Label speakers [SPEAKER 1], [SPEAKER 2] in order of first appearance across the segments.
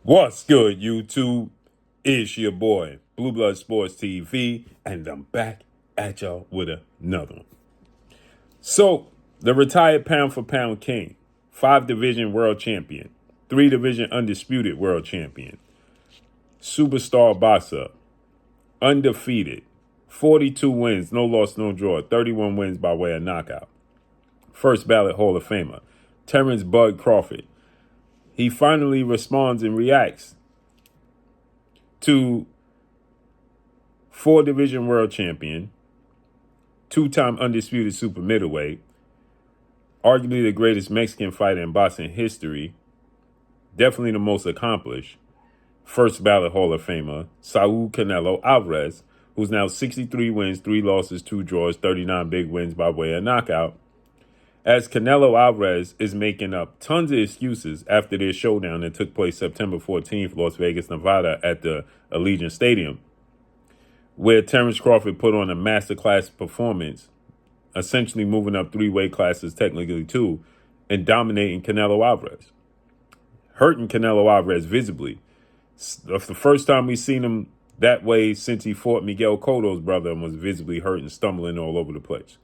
[SPEAKER 1] What's good, YouTube? It's your boy, Blue Blood Sports TV, and I'm back at y'all with another one. So, the retired pound for pound king, 5 division world champion, 3 division undisputed world champion, superstar boxer, undefeated, 42 wins, no loss, no draw, 31 wins by way of knockout. First ballot Hall of Famer, Terence Bud Crawford. He finally responds and reacts to 4 division world champion, 2-time undisputed super middleweight, arguably the greatest Mexican fighter in boxing history, definitely the most accomplished, first ballot Hall of Famer, Saul Canelo Alvarez, who's now 63 wins, 3 losses, 2 draws, 39 big wins by way of knockout, as Canelo Alvarez is making up tons of excuses after their showdown that took place September 14th, Las Vegas, Nevada, at the Allegiant Stadium, where Terence Crawford put on a masterclass performance, essentially moving up 3 weight classes, technically 2, and dominating Canelo Alvarez, hurting Canelo Alvarez visibly. The first time we seen him that way since he fought Miguel Cotto's brother and was visibly hurt and stumbling all over the place.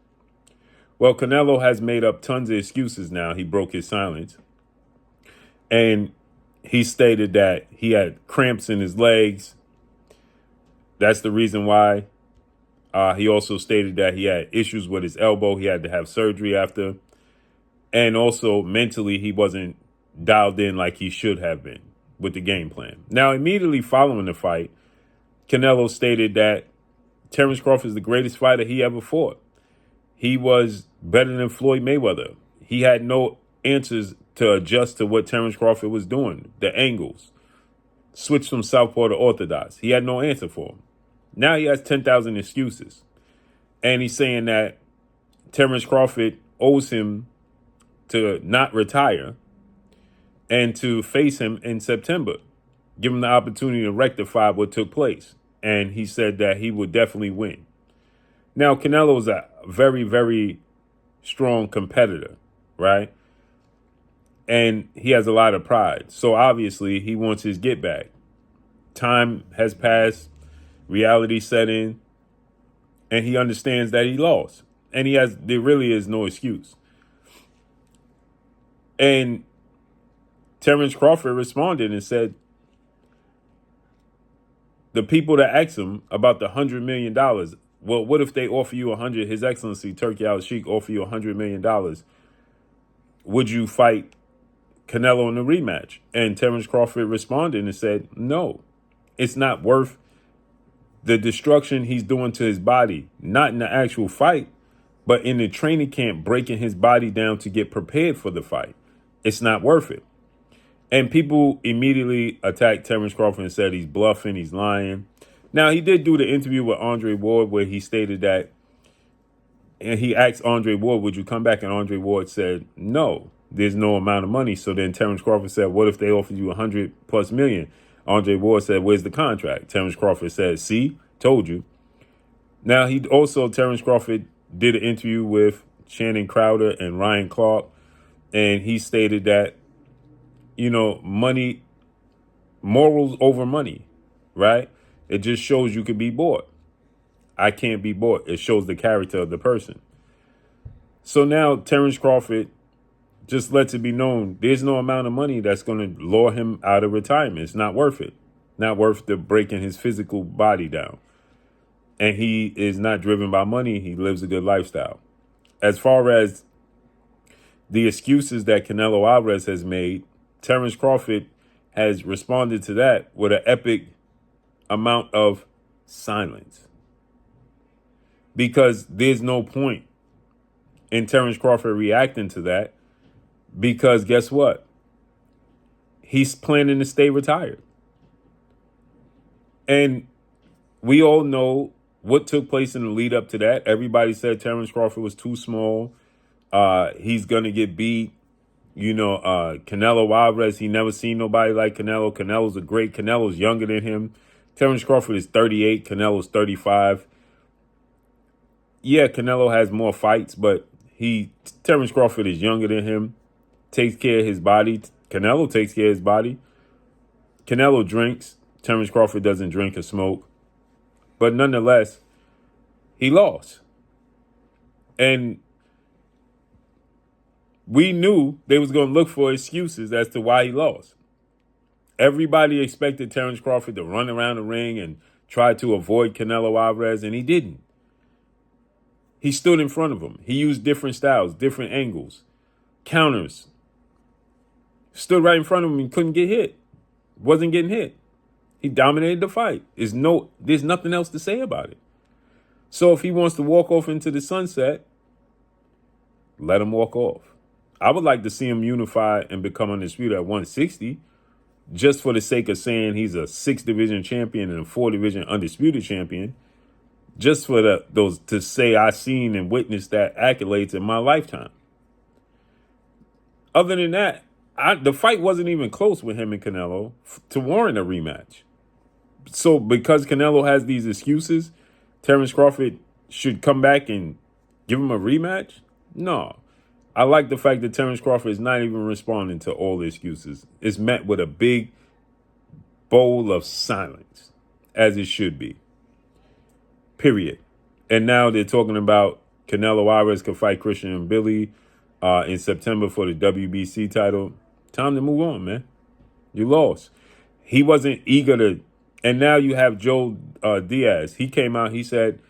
[SPEAKER 1] Well, Canelo has made up tons of excuses now. He broke his silence. And he stated that he had cramps in his legs. That's the reason why. He also stated that he had issues with his elbow. He had to have surgery after. And also mentally, he wasn't dialed in like he should have been with the game plan. Now, immediately following the fight, Canelo stated that Terence Crawford is the greatest fighter he ever fought. He was better than Floyd Mayweather. He had no answers to adjust to what Terence Crawford was doing, the angles. Switched from southpaw to orthodox. He had no answer for him. Now he has 10,000 excuses. And he's saying that Terence Crawford owes him to not retire and to face him in September. Give him the opportunity to rectify what took place. And he said that he would definitely win. Now, Canelo is a very, very strong competitor, right? And he has a lot of pride. So obviously he wants his get back. Time has passed, reality set in, and he understands that he lost. And there really is no excuse. And Terence Crawford responded and said, the people that asked him about the $100 million, well, what if they offer you 100? His Excellency Turki Al-Sheikh offer you $100 million. Would you fight Canelo in the rematch? And Terence Crawford responded and said, no, it's not worth the destruction he's doing to his body, not in the actual fight, but in the training camp, breaking his body down to get prepared for the fight. It's not worth it. And people immediately attacked Terence Crawford and said he's bluffing, he's lying. Now, he did do the interview with Andre Ward where he stated that, and he asked Andre Ward, would you come back? And Andre Ward said, no, there's no amount of money. So then Terence Crawford said, what if they offered you 100+ million? Andre Ward said, where's the contract? Terence Crawford said, see, told you. Now, Terence Crawford did an interview with Shannon Crowder and Ryan Clark, and he stated that, money, morals over money, right? It just shows you can be bought. I can't be bought. It shows the character of the person. So now Terence Crawford just lets it be known there's no amount of money that's going to lure him out of retirement. It's not worth it. Not worth the breaking his physical body down. And he is not driven by money. He lives a good lifestyle. As far as the excuses that Canelo Alvarez has made, Terence Crawford has responded to that with an epic amount of silence. Because there's no point in Terence Crawford reacting to that, because guess what? He's planning to stay retired. And we all know what took place in the lead up to that. Everybody said Terence Crawford was too small. He's going to get beat. Canelo Alvarez, he never seen nobody like Canelo. Canelo's Canelo's younger than him. Terence Crawford is 38. Canelo's 35. Yeah, Canelo has more fights, but Terence Crawford is younger than him, takes care of his body. Canelo takes care of his body. Canelo drinks. Terence Crawford doesn't drink or smoke. But nonetheless, he lost. And we knew they was going to look for excuses as to why he lost. Everybody expected Terence Crawford to run around the ring and try to avoid Canelo Alvarez, and he didn't. He stood in front of him. He used different styles, different angles, counters. Stood right in front of him and couldn't get hit. Wasn't getting hit. He dominated the fight. There's nothing else to say about it. So if he wants to walk off into the sunset, let him walk off. I would like to see him unify and become undisputed at 160, just for the sake of saying he's a 6-division champion and a 4-division undisputed champion. Just for those to say I seen and witnessed that accolades in my lifetime. Other than that, the fight wasn't even close with him and Canelo to warrant a rematch. So because Canelo has these excuses, Terence Crawford should come back and give him a rematch? No. I like the fact that Terence Crawford is not even responding to all the excuses. It's met with a big bowl of silence, as it should be. Period. And now they're talking about Canelo Alvarez could fight Christian and Billy in September for the WBC title. Time to move on, man. You lost. He wasn't eager to. And now you have Joe Diaz. He came out. He said,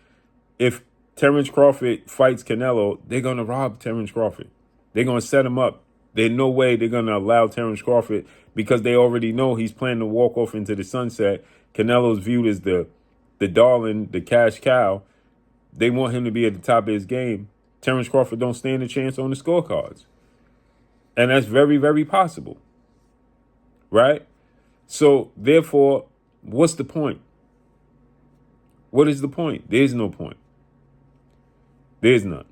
[SPEAKER 1] if Terence Crawford fights Canelo, they're going to rob Terence Crawford. They're going to set him up. There's no way they're going to allow Terence Crawford, because they already know he's planning to walk off into the sunset. Canelo's viewed as the darling, the cash cow. They want him to be at the top of his game. Terence Crawford don't stand a chance on the scorecards. And that's very, very possible. Right? So, therefore, what's the point? What is the point? There's no point. There's none.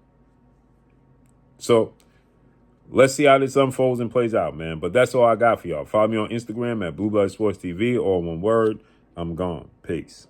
[SPEAKER 1] So, let's see how this unfolds and plays out, man. But that's all I got for y'all. Follow me on Instagram at Blue Blood Sports TV, all one word. I'm gone. Peace.